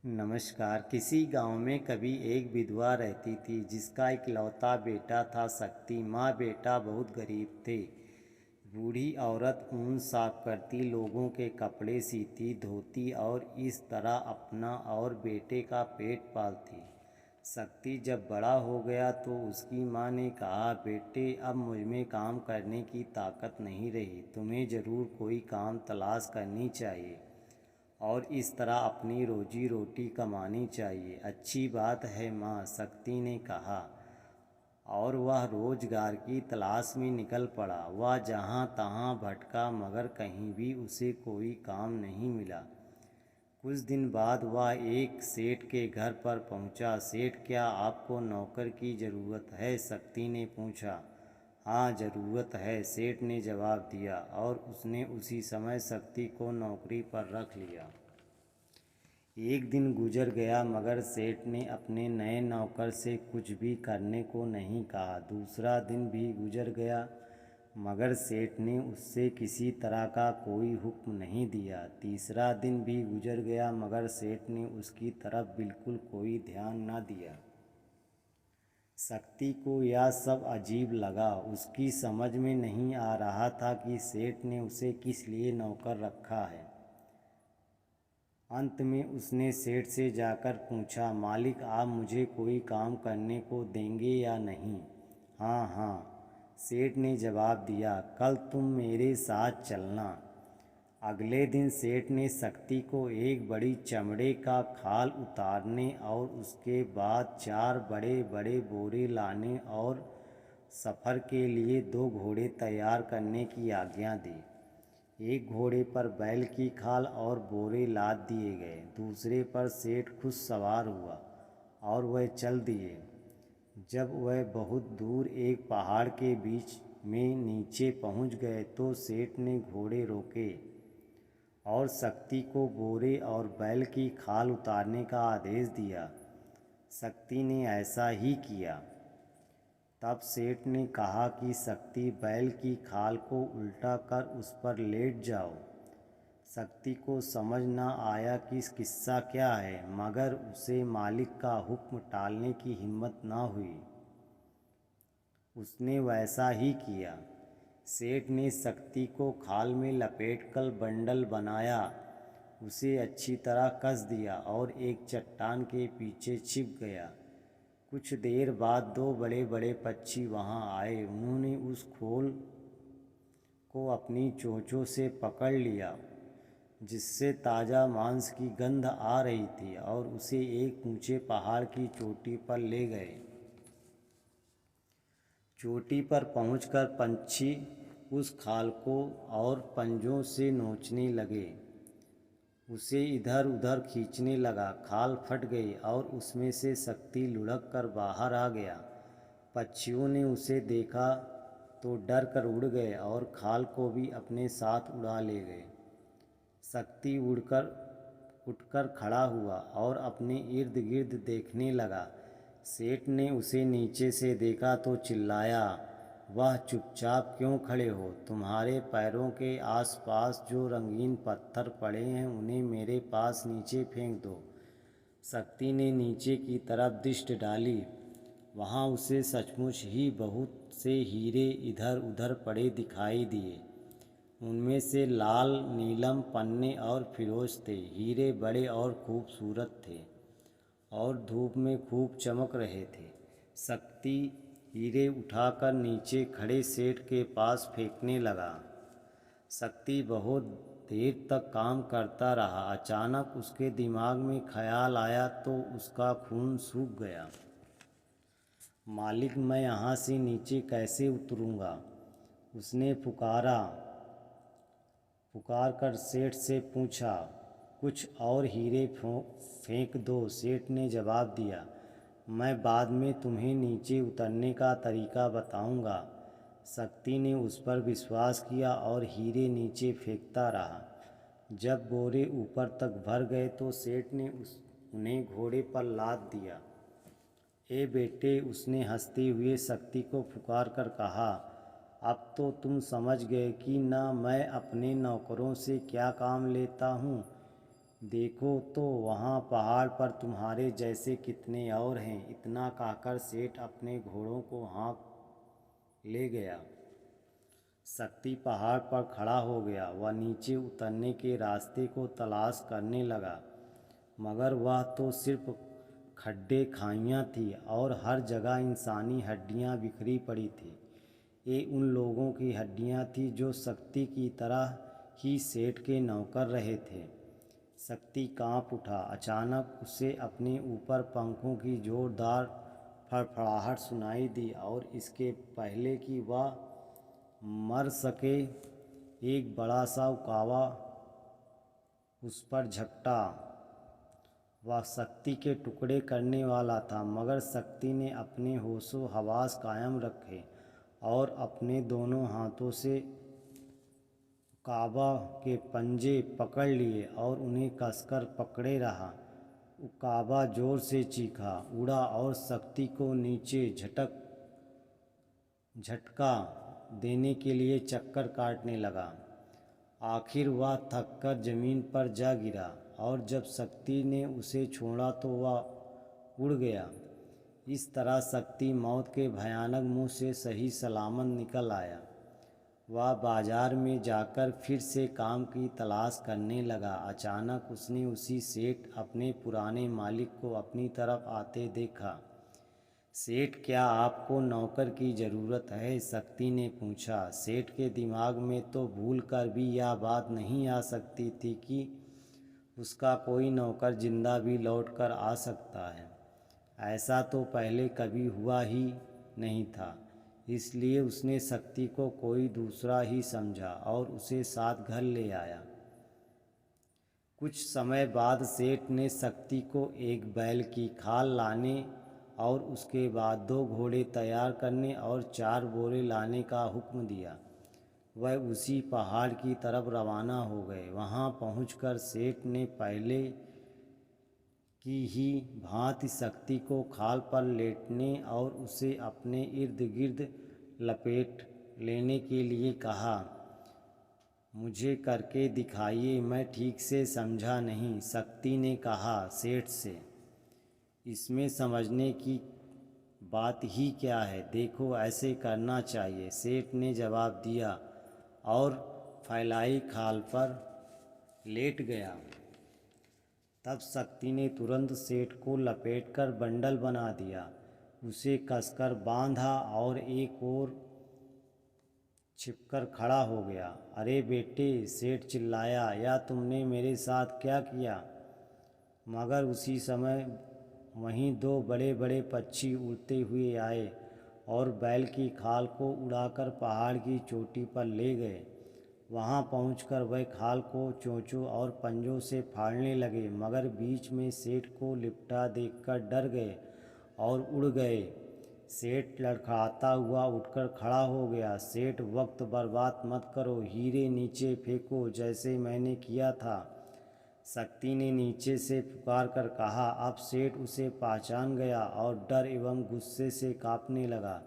नमस्कार। किसी गांव में कभी एक विधवा रहती थी जिसका इकलौता बेटा था शक्ति। माँ बेटा बहुत गरीब थे। बूढ़ी औरत ऊन साफ करती, लोगों के कपड़े सीती धोती और इस तरह अपना और बेटे का पेट पालती। शक्ति जब बड़ा हो गया तो उसकी माँ ने कहा, बेटे अब मुझ में काम करने की ताकत नहीं रही, तुम्हें ज़रूर कोई काम तलाश करनी चाहिए और इस तरह अपनी रोजी रोटी कमानी चाहिए। अच्छी बात है माँ, शक्ति ने कहा और वह रोजगार की तलाश में निकल पड़ा। वह जहाँ तहाँ भटका मगर कहीं भी उसे कोई काम नहीं मिला। कुछ दिन बाद वह एक सेठ के घर पर पहुँचा। सेठ, क्या आपको नौकर की ज़रूरत है? शक्ति ने पूछा। हाँ ज़रूरत है, सेठ ने जवाब दिया और उसने उसी समय शक्ति को नौकरी पर रख लिया। एक दिन गुजर गया मगर सेठ ने अपने नए नौकर से कुछ भी करने को नहीं कहा। दूसरा दिन भी गुजर गया मगर सेठ ने उससे किसी तरह का कोई हुक्म नहीं दिया। तीसरा दिन भी गुजर गया मगर सेठ ने उसकी तरफ बिल्कुल कोई ध्यान न दिया। शक्ति को यह सब अजीब लगा। उसकी समझ में नहीं आ रहा था कि सेठ ने उसे किस लिए नौकर रखा है। अंत में उसने सेठ से जाकर पूछा, मालिक आप मुझे कोई काम करने को देंगे या नहीं? हाँ हाँ, सेठ ने जवाब दिया, कल तुम मेरे साथ चलना। अगले दिन सेठ ने शक्ति को एक बड़ी चमड़े का खाल उतारने और उसके बाद 4 बड़े बड़े बोरे लाने और सफ़र के लिए 2 घोड़े तैयार करने की आज्ञा दी। एक घोड़े पर बैल की खाल और बोरे लाद दिए गए, दूसरे पर सेठ खुद सवार हुआ और वह चल दिए। जब वह बहुत दूर एक पहाड़ के बीच में नीचे पहुंच गए तो सेठ ने घोड़े रोके और शक्ति को बोरे और बैल की खाल उतारने का आदेश दिया। शक्ति ने ऐसा ही किया। तब सेठ ने कहा कि शक्ति, बैल की खाल को उल्टा कर उस पर लेट जाओ। शक्ति को समझ न आया कि किस्सा क्या है मगर उसे मालिक का हुक्म टालने की हिम्मत न हुई। उसने वैसा ही किया। सेठ ने शक्ति को खाल में लपेटकर बंडल बनाया, उसे अच्छी तरह कस दिया और एक चट्टान के पीछे छिप गया। कुछ देर बाद 2 बड़े बड़े पक्षी वहां आए। उन्होंने उस खोल को अपनी चोंचों से पकड़ लिया जिससे ताज़ा मांस की गंध आ रही थी और उसे एक ऊंचे पहाड़ की चोटी पर ले गए। चोटी पर पहुंचकर पंछी उस खाल को और पंजों से नोचने लगे, उसे इधर उधर खींचने लगा। खाल फट गई और उसमें से शक्ति लुढ़क कर बाहर आ गया। पक्षियों ने उसे देखा तो डर कर उड़ गए और खाल को भी अपने साथ उड़ा ले गए। शक्ति उठकर खड़ा हुआ और अपने इर्द गिर्द देखने लगा। सेठ ने उसे नीचे से देखा तो चिल्लाया, वह चुपचाप क्यों खड़े हो? तुम्हारे पैरों के आसपास जो रंगीन पत्थर पड़े हैं उन्हें मेरे पास नीचे फेंक दो। शक्ति ने नीचे की तरफ दृष्टि डाली। वहाँ उसे सचमुच ही बहुत से हीरे इधर उधर पड़े दिखाई दिए। उनमें से लाल, नीलम, पन्ने और फिरोज थे। हीरे बड़े और खूबसूरत थे और धूप में खूब चमक रहे थे। शक्ति हीरे उठाकर नीचे खड़े सेठ के पास फेंकने लगा। शक्ति बहुत देर तक काम करता रहा। अचानक उसके दिमाग में ख्याल आया तो उसका खून सूख गया। मालिक, मैं यहाँ से नीचे कैसे उतरूँगा? उसने पुकार कर सेठ से पूछा। कुछ और हीरे फेंक दो, सेठ ने जवाब दिया। मैं बाद में तुम्हें नीचे उतरने का तरीका बताऊंगा। शक्ति ने उस पर विश्वास किया और हीरे नीचे फेंकता रहा। जब बोरे ऊपर तक भर गए तो सेठ ने उन्हें घोड़े पर लाद दिया। ए बेटे, उसने हंसते हुए शक्ति को पुकार कर कहा, अब तो तुम समझ गए कि न मैं अपने नौकरों से क्या काम लेता हूँ। देखो तो वहाँ पहाड़ पर तुम्हारे जैसे कितने और हैं। इतना कहकर सेठ अपने घोड़ों को हाँक ले गया। शक्ति पहाड़ पर खड़ा हो गया। वह नीचे उतरने के रास्ते को तलाश करने लगा, मगर वह तो सिर्फ खड्डे खाइयाँ थी और हर जगह इंसानी हड्डियाँ बिखरी पड़ी थी। ये उन लोगों की हड्डियाँ थी जो शक्ति की तरह ही सेठ के नौकर रहे थे। शक्ति कांप उठा। अचानक उसे अपने ऊपर पंखों की जोरदार फड़फड़ाहट सुनाई दी और इसके पहले कि वह मर सके, एक बड़ा सा उकावा उस पर झपटा। वह शक्ति के टुकड़े करने वाला था, मगर शक्ति ने अपने होशो हवास कायम रखे और अपने दोनों हाथों से उकाबा के पंजे पकड़ लिए और उन्हें कसकर पकड़े रहा। उकाबा जोर से चीखा, उड़ा और शक्ति को नीचे झटका देने के लिए चक्कर काटने लगा। आखिर वह थककर जमीन पर जा गिरा और जब शक्ति ने उसे छोड़ा तो वह उड़ गया। इस तरह शक्ति मौत के भयानक मुंह से सही सलामत निकल आया। वह बाजार में जाकर फिर से काम की तलाश करने लगा। अचानक उसने उसी सेठ, अपने पुराने मालिक को अपनी तरफ आते देखा। सेठ, क्या आपको नौकर की ज़रूरत है? शक्ति ने पूछा। सेठ के दिमाग में तो भूल कर भी यह बात नहीं आ सकती थी कि उसका कोई नौकर जिंदा भी लौट कर आ सकता है। ऐसा तो पहले कभी हुआ ही नहीं था। इसलिए उसने शक्ति को कोई दूसरा ही समझा और उसे साथ घर ले आया। कुछ समय बाद सेठ ने शक्ति को एक बैल की खाल लाने और उसके बाद 2 घोड़े तैयार करने और 4 बोरे लाने का हुक्म दिया। वह उसी पहाड़ की तरफ रवाना हो गए। वहां पहुंचकर सेठ ने पहले की ही भांति शक्ति को खाल पर लेटने और उसे अपने इर्द गिर्द लपेट लेने के लिए कहा। मुझे करके दिखाइए, मैं ठीक से समझा नहीं, शक्ति ने कहा सेठ से। इसमें समझने की बात ही क्या है, देखो ऐसे करना चाहिए, सेठ ने जवाब दिया और फैलाई खाल पर लेट गया। तब शक्ति ने तुरंत सेठ को लपेटकर बंडल बना दिया, उसे कसकर बांधा और एक ओर छिपकर खड़ा हो गया। अरे बेटे, सेठ चिल्लाया, या तुमने मेरे साथ क्या किया? मगर उसी समय वहीं 2 बड़े बड़े पक्षी उड़ते हुए आए और बैल की खाल को उड़ाकर पहाड़ की चोटी पर ले गए। वहां पहुंचकर वह खाल को चोंचों और पंजों से फाड़ने लगे, मगर बीच में सेठ को लिपटा देखकर डर गए और उड़ गए। सेठ लड़खड़ाता हुआ उठकर खड़ा हो गया। सेठ, वक्त बर्बाद मत करो, हीरे नीचे फेंको जैसे मैंने किया था, शक्ति ने नीचे से पुकार कर कहा। अब सेठ उसे पहचान गया और डर एवं गुस्से से कांपने लगा।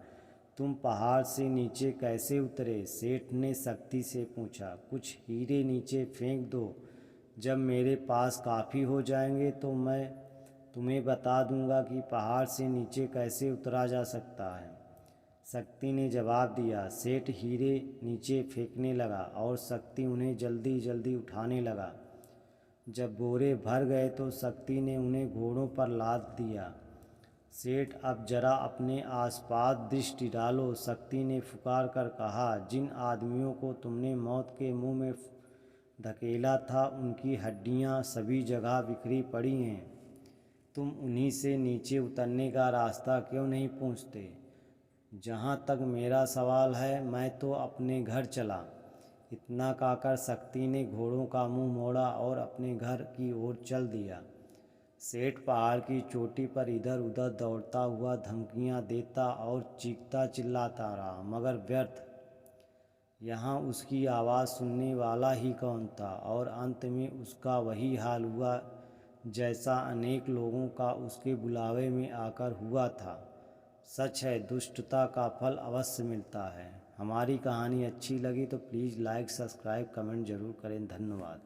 तुम पहाड़ से नीचे कैसे उतरे? सेठ ने शक्ति से पूछा। कुछ हीरे नीचे फेंक दो, जब मेरे पास काफ़ी हो जाएंगे तो मैं तुम्हें बता दूंगा कि पहाड़ से नीचे कैसे उतरा जा सकता है, शक्ति ने जवाब दिया। सेठ हीरे नीचे फेंकने लगा और शक्ति उन्हें जल्दी जल्दी उठाने लगा। जब बोरे भर गए तो शक्ति ने उन्हें घोड़ों पर लाद दिया। सेठ, अब जरा अपने आसपास दृष्टि डालो, शक्ति ने पुकार कर कहा। जिन आदमियों को तुमने मौत के मुंह में धकेला था, उनकी हड्डियां सभी जगह बिखरी पड़ी हैं। तुम उन्हीं से नीचे उतरने का रास्ता क्यों नहीं पूछते? जहाँ तक मेरा सवाल है, मैं तो अपने घर चला। इतना कहकर शक्ति ने घोड़ों का मुंह मोड़ा और अपने घर की ओर चल दिया। सेठ पहाड़ की चोटी पर इधर उधर दौड़ता हुआ धमकियां देता और चीखता चिल्लाता रहा, मगर व्यर्थ। यहाँ उसकी आवाज़ सुनने वाला ही कौन था? और अंत में उसका वही हाल हुआ जैसा अनेक लोगों का उसके बुलावे में आकर हुआ था। सच है, दुष्टता का फल अवश्य मिलता है। हमारी कहानी अच्छी लगी तो प्लीज़ लाइक, सब्सक्राइब, कमेंट ज़रूर करें। धन्यवाद।